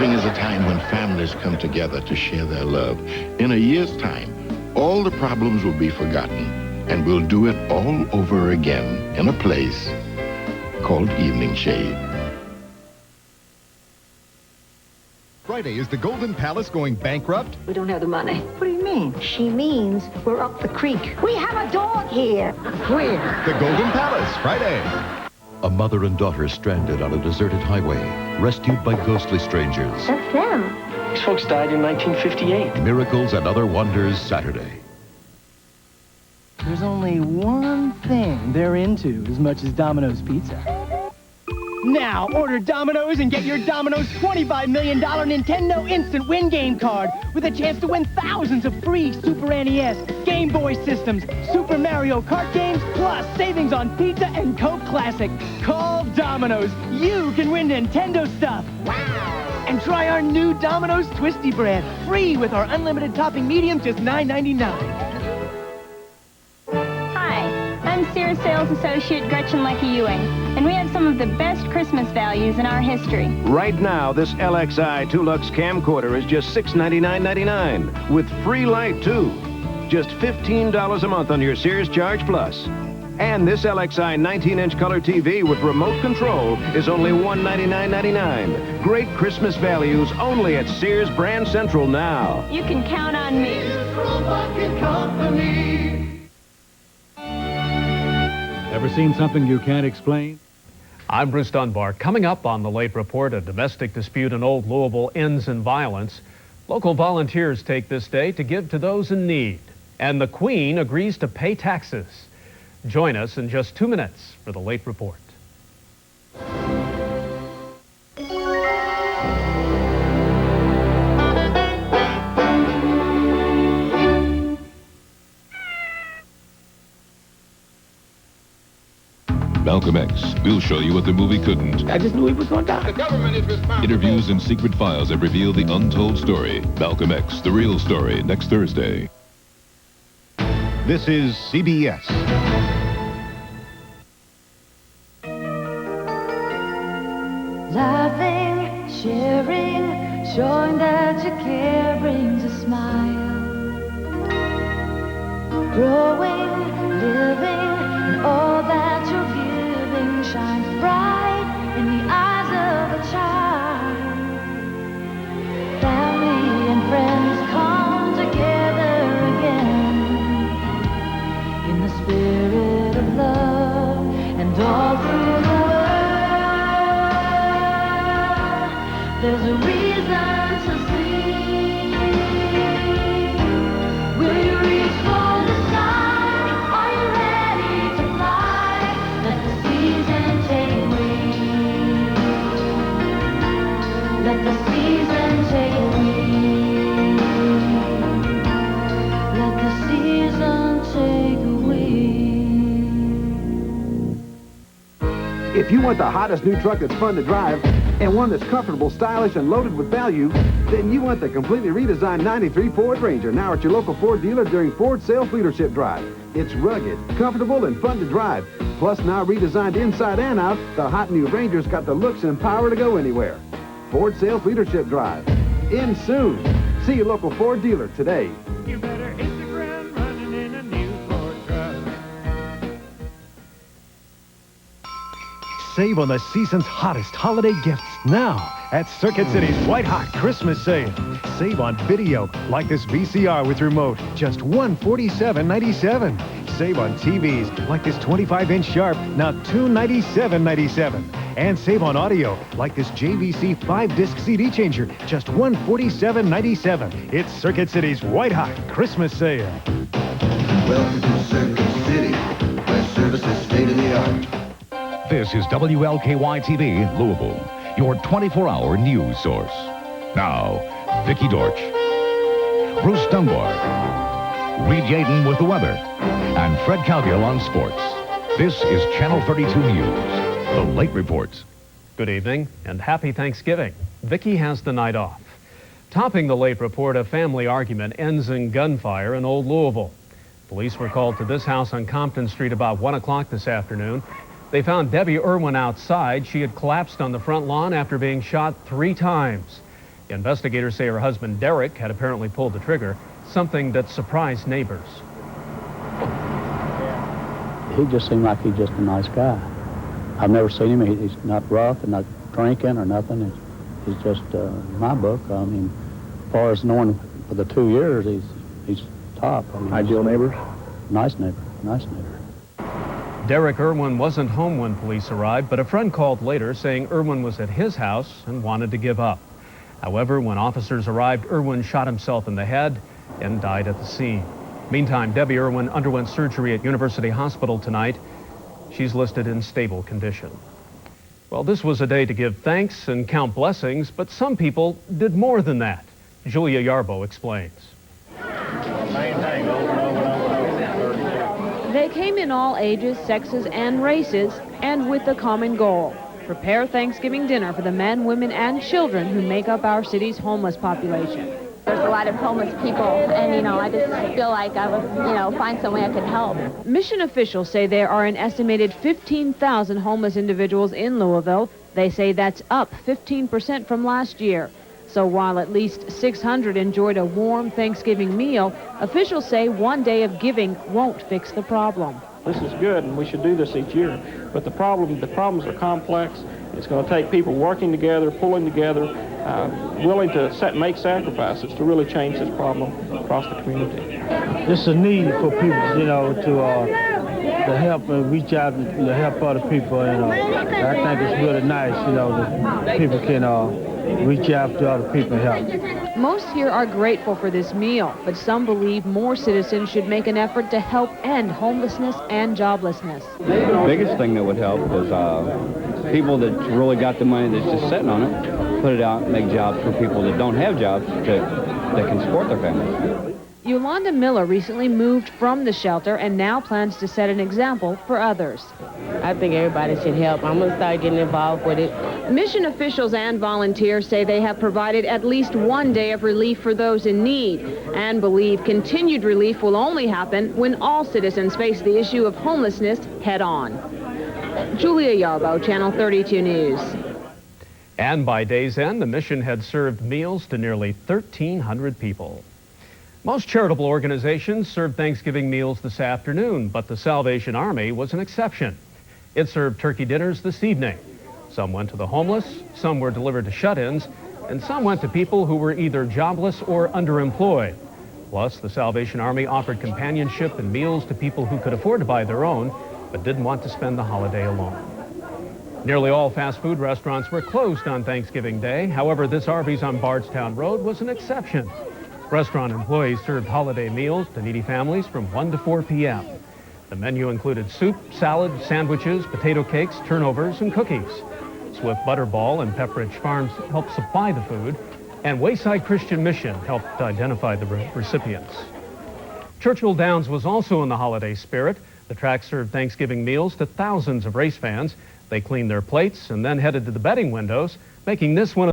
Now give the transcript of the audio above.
Thanksgiving is a time when families come together to share their love. In a year's time, all the problems will be forgotten, and we'll do it all over again in a place called Evening Shade. Friday, is the Golden Palace going bankrupt? We don't have the money. What do you mean? She means we're up the creek. We have a dog here. Where? The Golden Palace, Friday. A mother and daughter stranded on a deserted highway, rescued by ghostly strangers. That's them. These folks died in 1958. Miracles and other wonders, Saturday. There's only one thing they're into as much as Domino's Pizza. Now, order Domino's and get your Domino's $25 million Nintendo Instant Win Game card with a chance to win thousands of free Super NES, Game Boy systems, Super Mario Kart games, plus savings on pizza and Coke Classic. Call Domino's. You can win Nintendo stuff. Wow! And try our new Domino's Twisty Bread, free with our unlimited topping medium, just $9.99. I'm Sears Sales Associate Gretchen Leckie-Ewing, and we have some of the best Christmas values in our history. Right now, this LXI 2-Lux camcorder is just $699.99, with free light, too. Just $15 a month on your Sears Charge Plus. And this LXI 19-inch color TV with remote control is only $199.99. Great Christmas values only at Sears Brand Central now. You can count on me. Ever seen something you can't explain? I'm Bruce Dunbar. Coming up on the Late Report, a domestic dispute in Old Louisville ends in violence. Local volunteers take this day to give to those in need. And the Queen agrees to pay taxes. Join us in just 2 minutes for the Late Report. Malcolm X. We'll show you what the movie couldn't. I just knew he was going to die. The government is responsible. Interviews and secret files that reveal the untold story. Malcolm X, the real story, next Thursday. This is CBS. Laughing, sharing, showing that you care brings a smile. Growing, living, and all that you're giving shines bright in the eyes of a child. Family and friends come together again in the spirit of love, and all through the world there's a reason to sing. Will you reach for the sky? Are you ready to fly? Let the season take wing. Let the season take wing. Let the season take wing. If you want the hottest new truck that's fun to drive, and one that's comfortable, stylish, and loaded with value, then you want the completely redesigned 93 Ford Ranger, now at your local Ford dealer during Ford Sales Leadership Drive. It's rugged, comfortable, and fun to drive. Plus, now redesigned inside and out, the hot new Ranger's got the looks and power to go anywhere. Ford Sales Leadership Drive. In soon. See your local Ford dealer today. You better hit the ground running in a new Ford truck. Save on the season's hottest holiday gifts now at Circuit City's White Hot Christmas Sale. Save on video like this VCR with remote, just $147.97. Save on TVs like this 25-inch Sharp, now $297.97. And save on audio like this JVC 5-disc CD changer, just $147.97. It's Circuit City's White Hot Christmas Sale. Welcome to Circuit City, where service is state-of-the-art. This is WLKY TV, Louisville, your 24-hour news source. Now, Vicki Dorch, Bruce Dunbar, Reed Yaden with the weather, and Fred Calgill on sports. This is Channel 32 News, the Late Reports. Good evening and happy Thanksgiving. Vicki has the night off. Topping the Late Report, a family argument ends in gunfire in Old Louisville. Police were called to this house on Compton Street about 1 o'clock this afternoon. They found Debbie Irwin outside. She had collapsed on the front lawn after being shot 3 times. Investigators say her husband Derek had apparently pulled the trigger, something that surprised neighbors. He just seemed like he's just a nice guy. I've never seen him. He's not rough and not drinking or nothing. He's just, in my book, I mean, as far as knowing for the 2 years, he's top. I mean, Ideal neighbors? Nice neighbor, nice neighbor. Derek Irwin wasn't home when police arrived, but a friend called later saying Irwin was at his house and wanted to give up. However, when officers arrived, Irwin shot himself in the head and died at the scene. Meantime, Debbie Irwin underwent surgery at University Hospital tonight. She's listed in stable condition. Well, this was a day to give thanks and count blessings, but some people did more than that. Julia Yarbo explains. They came in all ages, sexes, and races, and with a common goal: prepare Thanksgiving dinner for the men, women, and children who make up our city's homeless population. There's a lot of homeless people, and, I just feel like I would, find some way I could help. Mission officials say there are an estimated 15,000 homeless individuals in Louisville. They say that's up 15% from last year. So while at least 600 enjoyed a warm Thanksgiving meal, officials say one day of giving won't fix the problem. This is good, and we should do this each year. But the problems are complex. It's going to take people working together, pulling together, willing to make sacrifices to really change this problem across the community. It's a need for people, to help reach out to help other people. I think it's really nice, that people can reach out to other people and help. Most here are grateful for this meal, but some believe more citizens should make an effort to help end homelessness and joblessness. The biggest thing that would help is people that really got the money that's just sitting on it, put it out and make jobs for people that don't have jobs that can support their families. Yolanda Miller recently moved from the shelter and now plans to set an example for others. I think everybody should help. I'm going to start getting involved with it. Mission officials and volunteers say they have provided at least one day of relief for those in need and believe continued relief will only happen when all citizens face the issue of homelessness head on. Julia Yarbo, Channel 32 News. And by day's end, the mission had served meals to nearly 1,300 people. Most charitable organizations served Thanksgiving meals this afternoon, but the Salvation Army was an exception. It served turkey dinners this evening. Some went to the homeless, some were delivered to shut-ins, and some went to people who were either jobless or underemployed. Plus, the Salvation Army offered companionship and meals to people who could afford to buy their own, but didn't want to spend the holiday alone. Nearly all fast food restaurants were closed on Thanksgiving Day. However, this Arby's on Bardstown Road was an exception. Restaurant employees served holiday meals to needy families from 1 to 4 p.m. The menu included soup, salad, sandwiches, potato cakes, turnovers, and cookies. Swift Butterball and Pepperidge Farms helped supply the food, and Wayside Christian Mission helped identify the recipients. Churchill Downs was also in the holiday spirit. The track served Thanksgiving meals to thousands of race fans. They cleaned their plates and then headed to the betting windows, making this one of